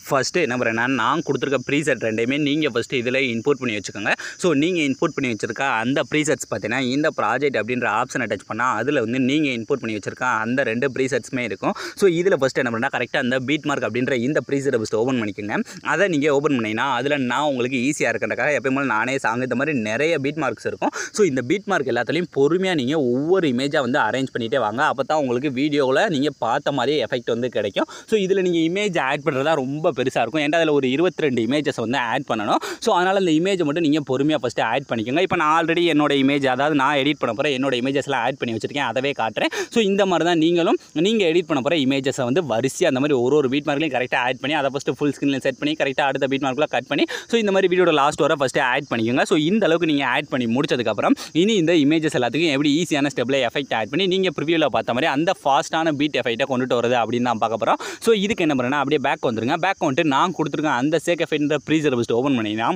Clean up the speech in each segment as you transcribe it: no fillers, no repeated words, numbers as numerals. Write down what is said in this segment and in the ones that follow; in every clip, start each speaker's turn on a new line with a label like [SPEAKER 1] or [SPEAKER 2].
[SPEAKER 1] First என்ன பண்ணுறேன்னா நான் கொடுத்துருக்க ப்ரீசெட் ரெண்டையுமே நீங்கள் ஃபஸ்ட்டு இதில் இன்புட் பண்ணி வச்சுக்கோங்க. ஸோ நீங்கள் இன்புட் பண்ணி வச்சுருக்க அந்த ப்ரீசெட்ஸ் பார்த்தீங்கன்னா இந்த ப்ராஜெக்ட் அப்படின்ற ஆப்ஷனை டச் பண்ணால் அதில் வந்து நீங்கள் இன்புட் பண்ணி வச்சுருக்க அந்த 2 ப்ரீசெட்ஸுமே இருக்கும். ஸோ இதில் ஃபஸ்ட்டு என்ன பண்ணுறேன்னா கரெக்டாக அந்த பீட் மார்க் அப்படின்ற இந்த ப்ரீசெட்டை ஃபஸ்ட்டு ஓப்பன் பண்ணிக்கோங்க. அதை நீங்கள் ஓப்பன் பண்ணிங்கன்னா அதில் நான் உங்களுக்கு ஈஸியாக இருக்கிறதுக்காக எப்பயும் போல நானே சாங் இந்த மாதிரி நிறைய பீட் மார்க்ஸ் இருக்கும். ஸோ இந்த பீட் மார்க் எல்லாத்துலேயும் பொறுமையாக நீங்கள் ஒவ்வொரு இமேஜாக வந்து அரேஞ்ச் பண்ணிகிட்டே வாங்க. அப்போ தான் உங்களுக்கு வீடியோவில் நீங்கள் பார்த்த மாதிரியே எஃபெக்ட் வந்து கிடைக்கும். ஸோ இதில் நீங்கள் இமேஜ் ஆட் பண்ணுறதா ரொம்ப பெருசாக இருக்கும். ஏன்னா அதில் ஒரு 22 இமேஜஸ் வந்து ஆட் பண்ணணும். ஸோ அதனால் அந்த இமேஜை மட்டும் நீங்கள் பொறுமையாக ஃபஸ்ட்டு ஆட் பண்ணிக்கோங்க. இப்போ நான் ஆல்ரெடி என்னோட இமேஜ், அதாவது நான் எடிட் பண்ண போகிற என்னோட இமேஜஸ்லாம் ஆட் பண்ணி வச்சுருக்கேன், அதவே காட்டுறேன். ஸோ இந்த மாதிரி தான் நீங்களும் நீங்கள் எடிட் பண்ண போகிற இமேஜஸை வந்து வரிசையாக அந்த மாதிரி ஒரு பீட் மார்க்லையும் கரெக்டாக ஆட் பண்ணி அதை ஃபஸ்ட்டு ஃபுல் ஸ்க்ரீனில் செட் பண்ணி கரெக்டாக அடுத்த பீட் மார்க்கில் கட் பண்ணி ஸோ இந்த மாதிரி வீடியோட லாஸ்ட் வர ஃபஸ்ட்டு ஆட் பண்ணிக்கோங்க. ஸோ இந்த அளவுக்கு நீங்கள் ஆட் பண்ணி முடிச்சதுக்கப்புறம் இனி இந்த இமேஜஸ் எல்லாத்துக்கும் எப்படி ஈஸியான ஸ்டெப்பில் எஃபெக்ட் ஆட் பண்ணி நீங்கள் ப்ரிவியூவில் பார்த்த மாதிரி அந்த ஃபாஸ்ட்டான பீட் எஃபெக்ட்டை கொண்டுட்டு வருது அப்படின்னு தான் பார்க்க போகிறோம். ஸோ இதுக்கு என்ன பண்ணுறேன்னா அப்படியே பேக் வந்துருங்க. பேக் வந்துட்டு நான் கொடுத்துருக்கேன் அந்த சேக் எஃபெக்ட்ன்ற ப்ரீசெட்டை ஃபஸ்ட்டு ஓப்பன் பண்ணிங்கன்னா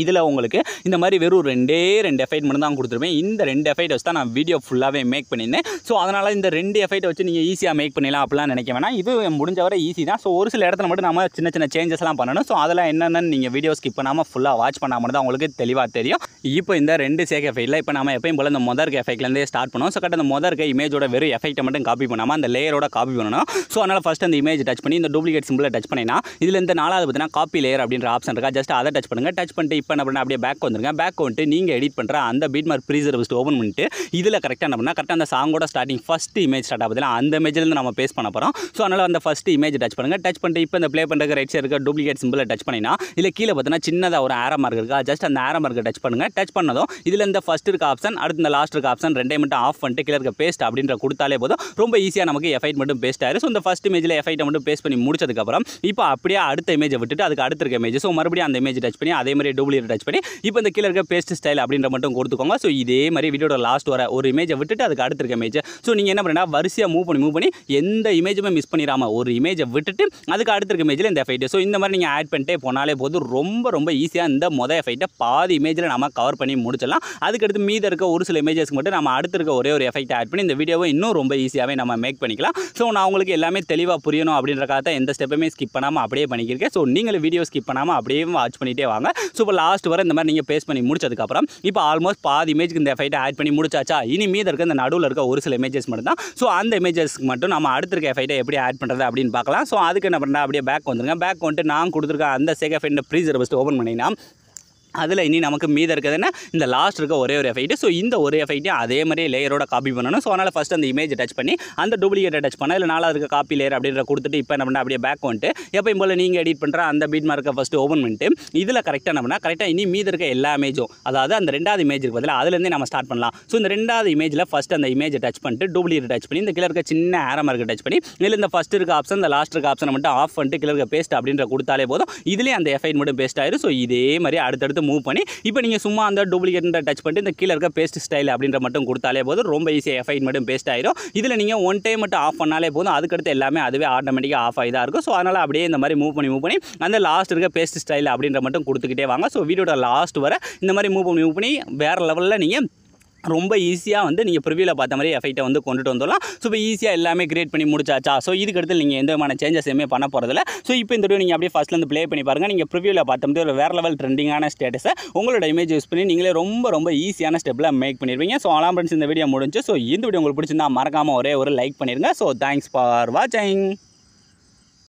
[SPEAKER 1] இதில் உங்களுக்கு இந்த மாதிரி வெறும் 2 எஃபெக்ட் மட்டும் தான் கொடுத்துருப்பேன். இந்த 2 எஃபெக்ட் வச்சு தான் நான் வீடியோ ஃபுல்லாகவே மேக் பண்ணியிருந்தேன். ஸோ அதனால் இந்த 2 எஃபெக்ட் வச்சு நீங்கள் ஈஸியாக மேக் பண்ணிடலாம் அப்படிலாம் நினைக்க வேணாம். இது முடிஞ்ச வரை ஈஸி தான். ஸோ ஒரு சில இடத்துல மட்டும் நம்ம சின்ன சேஞ்சஸ்லாம் பண்ணணும். ஸோ அதெல்லாம் என்னென்னு நீங்கள் வீடியோ ஸ்கிப் பண்ணாமல் ஃபுல்லாக வாட்ச் பண்ணாமல் தான் உங்களுக்கு தெளிவாக தெரியும். இப்போ இந்த 2 சேக் எஃபெக்ட்டில் இப்போ நம்ம எப்பயும் போல் இந்த மொதல் எஃபெக்ட்லேருந்தே ஸ்டார்ட் பண்ணுவோம். ஸோ கரெக்டாக அந்த மொதல் இமேஜோட வெறும் எஃபெக்ட்டை மட்டும் காப்பி பண்ணாமல் அந்த லேயரோட காப்பி பண்ணணும். ஸோ அதனால் ஃபஸ்ட் அந்த இமேஜ் டச் பண்ணி இந்த டூப்ளிகேட் சிம்பிளை டச் பண்ணினா இதில் இந்த 4வது பார்த்தீங்கன்னா காப்பி லேயர் அப்படின்ற ஆப்ஷன் இருக்கா, ஜஸ்ட் அதை டச் பண்ணுங்கள். டச் பண்ணிட்டு இப்போ என்ன பண்ணால் அப்படியே பேக் வந்துருங்க. பேக் வந்துட்டு நீங்கள் எடிட் பண்ணுற அந்த பீட் மார்க் ப்ரீசெட்டை ஃபஸ்ட்டு ஓப்பன் பண்ணிட்டு இதில் கரெக்டாக என்ன பண்ணால் கரெக்டாக அந்த சாங்கோட ஸ்டார்டிங் ஃபஸ்ட் இமேஜ் ஸ்டார்ட் ஆகுதுல அந்த இமேஜ்லேருந்து நம்ம பேஸ்ட் பண்ண போகிறோம். ஸோ அதனால் அந்த ஃபஸ்ட் இமேஜ் டச் பண்ணுங்கள். டச் பண்ணிட்டு இப்போ இந்த ப்ளே பண்ணுற ரைட் சைடு இருக்க டூப்ளிகேட் சிம்பிளை டச் பண்ணினா இல்லை கீழே பார்த்தீங்கன்னா சின்னதாக ஒரு ஆரோ மார்க் இருக்கா, ஜஸ்ட் அந்த ஆரோ மார்க்கை டச் பண்ணுங்கள். டச் பண்ணதும் இதில் இந்த ஃபஸ்ட் இருக்க ஆப்ஷன் அடுத்து இந்த லாஸ்ட் இருக்க ஆப்ஷன் ரெண்டையும் மட்டும் ஆஃப் பண்ணிட்டு கீழே இருக்க பேஸ்ட் அப்படின்ற கொடுத்தாலே போதும் ரொம்ப ஈஸியாக நமக்கு எஃபெக்ட் மட்டும் பேஸ்ட் ஆயிடும். ஸோ இந்த ஃபஸ்ட் இமேஜில் எஃபெக்ட்டை மட்டும் பேஸ்ட் பண்ணி முடிச்சதுக்கப்புறம் இப்போ அப்படியே அடுத்த இமேஜை விட்டுட்டு அதுக்கு அடுத்த இருக்க இமேஜ் ஸோ மறுபடியும் அந்த இமேஜ் டச் பண்ணி அதே மாதிரி டூப்ளிகேட் டச் பண்ணி இப்போ இந்த கீழே இருக்க பேஸ்ட் ஸ்டைல் அப்படின்ற மட்டும் கொடுத்துக்கோங்க. ஸோ இதே மாதிரி வீடியோட லாஸ்ட் வர ஒரு இமேஜை விட்டுட்டு அதுக்கு அடுத்த இருக்க இமேஜ் ஸோ நீங்கள் என்ன பண்ணுறா வரிசையாக மூவ் பண்ணி எந்த இமேஜுமே மிஸ் பண்ணிடாமல் ஒரு இமேஜை விட்டுட்டு அதுக்கு அடுத்த இருக்க இமேஜில் இந்த எஃபெக்ட் ஸோ இந்த மாதிரி நீங்கள் ஆட் பண்ணிட்டே போனாலே போதும் ரொம்ப ஈஸியாக இந்த மொதல் எஃபெக்ட்டை பாதி இமேஜில் நம்ம கவர் பண்ணி முடிச்சிடலாம். அதுக்கடுத்து மீத இருக்க ஒரு சில இமேஜஸ்க்கு மட்டும் நம்ம அடுத்து இருக்க ஒரே ஒரு எஃபெக்ட் ஆட் பண்ணி இந்த வீடியோவை இன்னும் ரொம்ப ஈஸியாகவே நம்ம மேக் பண்ணிக்கலாம். ஸோ நான் உங்களுக்கு எல்லாமே தெளிவாக புரியணும் அப்படின்றக்காக தான் எந்த ஸ்டெப்புமே ஸ்கிப் பண்ணாமல் அப்படியே பண்ணிக்கிறேன். ஸோ நீங்களும் வீடியோ ஸ்கிப் பண்ணாமல் அப்படியே வாட்ச் பண்ணிகிட்டே வாங்க. ஸோ இப்போ லாஸ்ட் வர இந்த மாதிரி நீங்கள் பேஸ்ட் பண்ணி முடிச்சதுக்கப்புறம் இப்போ ஆல்மோஸ்ட் பாதி இமேஜ்க்கு இந்த எஃபெக்ட்டை ஆட் பண்ணி முடிச்சாச்சா, இனி மீத இருக்க இந்த நடுவில் இருக்க ஒரு சில இமேஜஸ் மட்டும் தான். ஸோ அந்த இமேஜஸ்க்கு மட்டும் நம்ம அடுத்த இருக்க எஃபெக்ட்டை எப்படி ஆட் பண்ணுறது அப்படின்னு பார்க்கலாம். ஸோ அதுக்கு என்ன பண்ணுறேன் அப்படியே பேக் வந்துருங்க. பேக் வந்துட்டு நான் கொடுத்துருக்க அந்த சேக் எஃபெக்ட் ப்ரீசெட்டை ஃபஸ்ட்டு ஓப்பன் பண்ணிங்கன்னா அதில் இனி நமக்கு மீத இருக்கிறதுனா இந்த லாஸ்ட் இருக்க ஒரே ஒரு எஃபெக்ட். ஸோ இந்த ஒரு எஃபெக்ட்டையும் அதே மாதிரி லேயரோட காப்பி பண்ணணும். ஸோ அதனால் ஃபஸ்ட் அந்த இமேஜ் டச் பண்ணி அந்த டூப்ளிகேட்டை டச் பண்ண இல்லை 4வது இருக்க காப்பி லேயர் அப்படின்ற கொடுத்துட்டு இப்போ என்ன பண்ணால் அப்படியே பேக் வந்துட்டு எப்பயும் போல் நீங்கள் எடிட் பண்ணுற அந்த பீட் மார்க்கை ஃபஸ்ட்டு ஓப்பன் பண்ணிட்டு இதில் கரெக்டாக என்ன பண்ணால் கரெக்டாக இனி மீத இருக்க எல்லா இமேஜும் அதாவது அந்த 2வது இமேஜ் இருக்கு பதில் அதுலேருந்தே நம்ம ஸ்டார்ட் பண்ணலாம். ஸோ இந்த 2வது இமேஜில் ஃபஸ்ட் அந்த இமேஜை டச் பண்ணிட்டு டூப்ளிகேட் டச் பண்ணி இந்த கீழே இருக்க சின்ன ஆரோ மார்க்கை டச் பண்ணி இல்லை இந்த ஃபஸ்ட் இருக்க ஆப்ஷன் இந்த லாஸ்ட் இருக்க ஆப்ஷனை மட்டும் ஆஃப் பண்ணிட்டு கீழே இருக்க பேஸ்ட் அப்படின்ற கொடுத்தாலே போதும் இதுலேயே அந்த எஃபெக்ட் மட்டும் பேஸ்ட் ஆயிடும். ஸோ இதே மாதிரி அடுத்தடுத்து மூவ் பண்ணி இப்போ நீங்கள் சும்மா அந்த டூப்ளிகேட் டச் பண்ணிட்டு இந்த கீழே இருக்க பேஸ்ட் ஸ்டைல் அப்படின்ற மட்டும் கொடுத்தாலே போதும் ரொம்ப ஈஸியாக எஃபெக்ட் மட்டும் பேஸ்ட் ஆயிடும். இதில் நீங்கள் ஒன் டைம் மட்டும் ஆஃப் பண்ணாலே போதும் அதுக்கடுத்து எல்லாமே அதுவே ஆட்டோமேட்டிக்காக ஆஃப் ஆகி தான் இருக்கும். ஸோ அதனால் அப்படியே இந்த மாதிரி மூவ் பண்ணி அந்த லாஸ்ட் இருக்க பேஸ்ட் ஸ்டைல் அப்படின்ற மட்டும் கொடுத்துக்கிட்டே வாங்க. ஸோ வீடியோட லாஸ்ட் வர இந்த மாதிரி மூவ் பண்ணி வேறு லெவலில் நீங்கள் ரொம்ப ஈஸியாக வந்து நீங்கள் ப்ரிவியூவில் பார்த்த மாதிரி எஃபெக்ட்டை வந்து கொண்டுட்டு வந்துடலாம். ஸோ இப்போ ஈஸியாக எல்லாமே கிரியேட் பண்ணி முடிச்சாச்சா. ஸோ இதுக்கடுத்து நீங்கள் எந்த விதமான சேஞ்சஸ் எதுவுமே பண்ண போகிறதில்ல. ஸோ இப்போ இந்த வீடியோ நீங்கள் அப்படியே ஃபஸ்ட்லேருந்து ப்ளே பண்ணி பாருங்கள். நீங்கள் ப்ரிவியூவில் பார்த்த மாதிரி ஒரு வேறு லெவல் ட்ரெண்டிங்கான ஸ்டேட்டஸை உங்களோட இமேஜ் யூஸ் பண்ணி நீங்களே ரொம்ப ஈஸியான ஸ்டெப்பில் மேக் பண்ணிடுவீங்க. ஸோ அலாம் ஃப்ரெண்ட்ஸ் இந்த வீடியோ முடிஞ்சு. ஸோ இந்த வீடியோ உங்களுக்கு பிடிச்சிருந்தா மறக்காமல் ஒரே ஒரு லைக் பண்ணிடுங்க. ஸோ தேங்க்ஸ் ஃபார் வாட்சிங்.